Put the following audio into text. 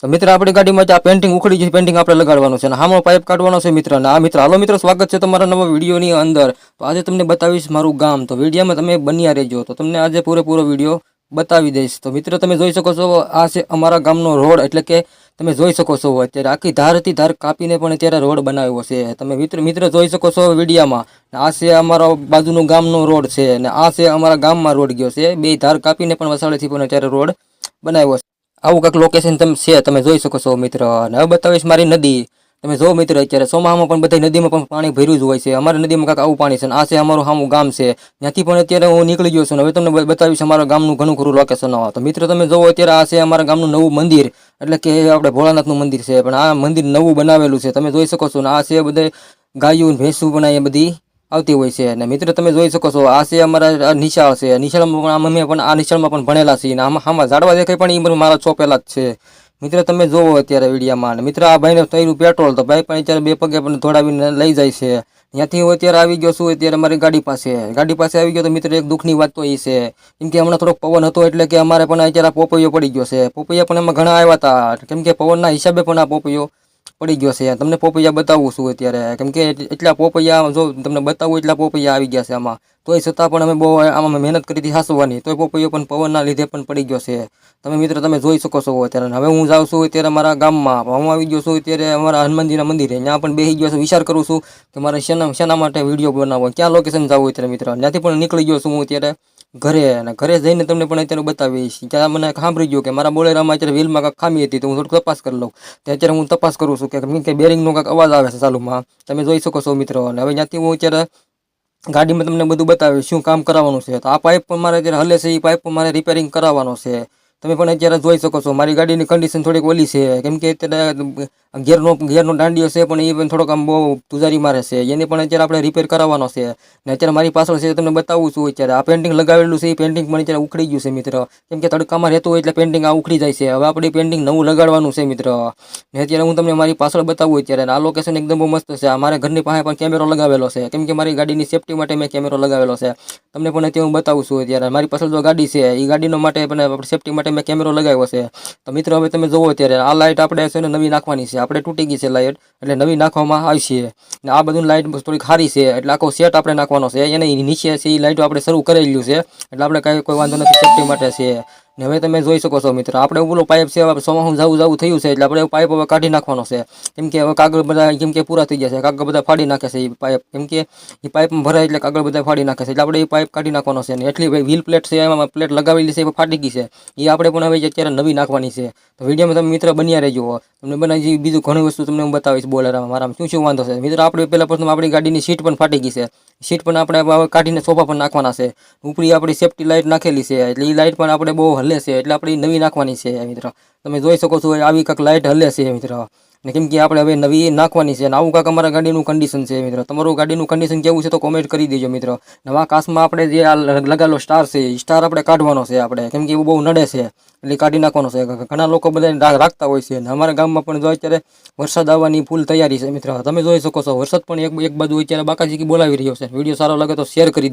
તો મિત્ર આપણી ગાડીમાં જે આ પેન્ટિંગ ઉખડી ગઈ પેન્ટિંગ આપણે લગાડવાનું છે અને હામો પાઇપ કાઢવાનો છે મિત્ર. અને આ મિત્ર હાલો મિત્રો, સ્વાગત છે તમારા નવા વિડીયોની અંદર. તો આજે તમને બતાવીશ મારું ગામ. તો વિડીયોમાં તમે બન્યા રહેજો, તો તમને આજે પૂરેપૂરો વિડીયો બતાવી દઈશ. તો મિત્ર તમે જોઈ શકો છો, આ છે અમારા ગામનો રોડ. એટલે કે તમે જોઈ શકો છો અત્યારે આખી ધારથી ધાર કાપીને પણ અત્યારે રોડ બનાવ્યો છે. તમે મિત્ર જોઈ શકો છો વિડીયામાં. આ છે અમારા બાજુનું ગામનો રોડ છે અને આ છે અમારા ગામમાં રોડ ગયો છે. બે ધાર કાપીને પણ વસાડેથી પણ અત્યારે રોડ બનાવ્યો છે. આવું કંઈક લોકેશન તમે જોઈ શકો છો મિત્ર. અને હવે બતાવીશ મારી નદી. તમે જો મિત્ર, અત્યારે ચોમાસામાં પણ બધી નદીમાં પણ પાણી ભર્યું જ હોય છે. અમારી નદીમાં કાંઈક આવું પાણી છે. આ છે અમારું સામું ગામ છે. ત્યાંથી પણ અત્યારે હું નીકળી ગયો છું. હવે તમને બતાવીશ અમારા ગામનું ઘણું ખરું લોકેશન. તો મિત્ર તમે જોવો, અત્યારે આ છે અમારા ગામનું નવું મંદિર. એટલે કે આપણે ભોળાનાથનું મંદિર છે, પણ આ મંદિર નવું બનાવેલું છે. તમે જોઈ શકો છો. અને આ છે બધે ગાયું ભેંસું પણ અહીંયા બધી આવતી હોય છે. અને મિત્ર તમે જોઈ શકો છો, આ છે અમારા નિશાળ છે. નિશાળમાં પણ અમે પણ આ નિશાળમાં પણ ભણેલા છીએ. અને આમાં ઝાડવા દેખાય પણ એ પણ મારા ચોપેલા જ છે. મિત્ર તમે જોવો અત્યારે વિડીયામાં. અને મિત્ર આ ભાઈને થયેલું પેટ્રોલ, તો ભાઈ પણ અત્યારે બે પગે પણ દોડાવીને લઈ જાય છે. ત્યાંથી હું અત્યારે આવી ગયો છું અત્યારે મારી ગાડી પાસે આવી ગયો. તો મિત્ર એક દુઃખની વાત તો એ છે, કેમ કે હમણાં થોડોક પવન હતો એટલે કે અમારે પણ અત્યારે પોપૈયો પડી ગયો છે. પોપૈયા પણ એમાં ઘણા આવ્યા હતા, કેમ કે પવનના હિસાબે પણ આ પોપૈયો પડી ગયો છે. તમને પોપૈયા બતાવું છું અત્યારે, કેમ કે એટલા પોપૈયા જો તમને બતાવું એટલા પોપૈયા આવી ગયા છે આમાં. તોય છતાં પણ અમે બહુ આમાં મહેનત કરી હતી હાંસવાની, તોય પોપૈયો પણ પવનના લીધે પણ પડી ગયો છે. તમે મિત્ર તમે જોઈ શકો છો અત્યારે. હવે હું જાઉં છું અત્યારે મારા ગામમાં. હું આવી ગયો છું અત્યારે અમારા હનુમાનજીના મંદિરે. ત્યાં પણ બેસી ગયો છું, વિચાર કરું છું કે મારે શેના માટે વિડીયો બનાવવો, ક્યાં લોકેશન જવું અત્યારે મિત્ર. ત્યાંથી પણ નીકળી ગયો છું હું અત્યારે ઘરે. અને ઘરે જઈને તમને પણ અત્યારે બતાવીશ. ત્યાં મને સાંભળી ગયો કે મારા બોલેરામાં અત્યારે વ્હીલમાં કાંઈક ખામી હતી, તો હું થોડુંક તપાસ કરી લઉં. તો અત્યારે હું તપાસ કરું છું કે બેરિંગનો કાંઈક અવાજ આવે છે ચાલુમાં. તમે જોઈ શકો છો મિત્રો. અને હવે ત્યાંથી હું અત્યારે ગાડીમાં તમને બધું બતાવીશ શું કામ કરાવવાનું છે. તો આ પાઇપ પણ મારે અત્યારે હલે છે, એ પાઇપ પણ મારે રિપેરિંગ કરાવવાનો છે. તમે પણ અત્યારે જોઈ શકો છો મારી ગાડીની કન્ડિશન થોડીક ઓલી છે, કેમ કે અત્યારે ગેરનો દાંડીઓ છે પણ એ પણ થોડોક આમ બહુ તુજારી મારે છે. એને પણ અત્યારે આપણે રિપેર કરાવવાનો છે. ને અત્યારે મારી પાછળ છે તમને બતાવું છું. અત્યારે આ પેન્ટિંગ લગાવેલું છે, એ પેન્ટિંગ પણ અત્યારે ઉખડી ગયું છે મિત્ર. કેમ કે તડકામાં રહેતું હોય એટલે પેન્ટિંગ આ ઉખડી જાય છે. હવે આપણે પેન્ટિંગ નવું લગાડવાનું છે મિત્ર. ને અત્યારે હું તમને મારી પાછળ બતાવું અત્યારે. આ લોકેશન એકદમ બહુ મસ્ત છે. મારા ઘરની પાસે પણ કેમેરો લગાવેલો છે, કેમ કે મારી ગાડીની સેફટી માટે મેં કેમેરો લગાવેલો છે. તમને પણ અત્યારે હું બતાવું છું. અત્યારે મારી પાછળ જો ગાડી છે, એ ગાડીનો માટે પણ સેફટી માટે મેં કેમેરો લગાવ્યો છે. તો મિત્રો હવે તમે જોવો અત્યારે આ લાઇટ આપણે છે ને નવી નાખવાની છે. આપણે તૂટી ગઈ છે લાઇટ, એટલે નવી નાખવામાં આવશે. ને આ બધું લાઇટ થોડીક સારી છે, એટલે આખો સેટ આપણે નાખવાનો છે. એને નીચે છે એ લાઇટો આપણે શરૂ કરેલું છે, એટલે આપણે કાંઈ કોઈ વાંધો નથી, સેફટી માટે છે. ને હવે તમે જોઈ શકો છો મિત્ર, આપણે ઓલો પાઇપ છે સોમાહું જવું થયું છે, એટલે આપણે પાઇપ હવે કાઢી નાખવાનો છે. કેમ કે હવે કાગળ બધા કેમ કે પૂરા થઈ ગયા છે, કાગળ બધા ફાડી નાખે છે એ પાઇપ. કેમ કે એ પાઇપમાં ભરાય એટલે કાગળ બધા ફાડી નાખે છે, એટલે આપણે એ પાઇપ કાઢી નાખવાનો છે. અને એટલી વ્હીલ પ્લેટ છે, એમાં પ્લેટ લગાવેલી છે, એ ફાટી ગઈ છે. એ આપણે પણ હવે અત્યારે નવી નાખવાની છે. તો વિડીયોમાં તમે મિત્ર બન્યા રહેજો. તમને બનાવી બીજું ઘણી વસ્તુ તમને હું બતાવીશ બોલેરામાં મારામાં શું વાંધો છે. મિત્ર આપણે પહેલાં પ્રથમ આપણી ગાડીની સીટ પણ ફાટી ગઈ છે. સીટ પણ આપણે હવે કાઢીને સોફા પણ નાખવાના છે. ઉપરી આપણી સેફટી લાઇટ નાખેલી છે, એટલે એ લાઇટ પણ આપણે બહુ હલે છે, એટલે આપણે નવી નાખવાની છે મિત્ર. તમે જોઈ શકો છો આવી કાંઈક લાઇટ હલે છે મિત્ર. ને કેમ કે આપણે હવે નવી નાખવાની છે. અને આવું કાંઈક અમારા ગાડીનું કન્ડિશન છે મિત્ર. તમારું ગાડીનું કન્ડિશન કેવું છે તો કોમેન્ટ કરી દેજો મિત્ર. નવા કાચમાં આપણે જે આ લગાવેલો સ્ટાર છે, એ સ્ટાર આપણે કાઢવાનો છે આપણે, કેમ કે એવું બહુ નડે છે, એટલે કાઢી નાખવાનો છે. ઘણા લોકો બધા રાખતા હોય છે. અને અમારા ગામમાં પણ જો અત્યારે વરસાદ આવવાની ફૂલ તૈયારી છે મિત્ર. તમે જોઈ શકો છો વરસાદ પણ એક બાજુ અત્યારે બાકાજી બોલાવી રહ્યો છે. વિડીયો સારો લાગે તો શેર કરી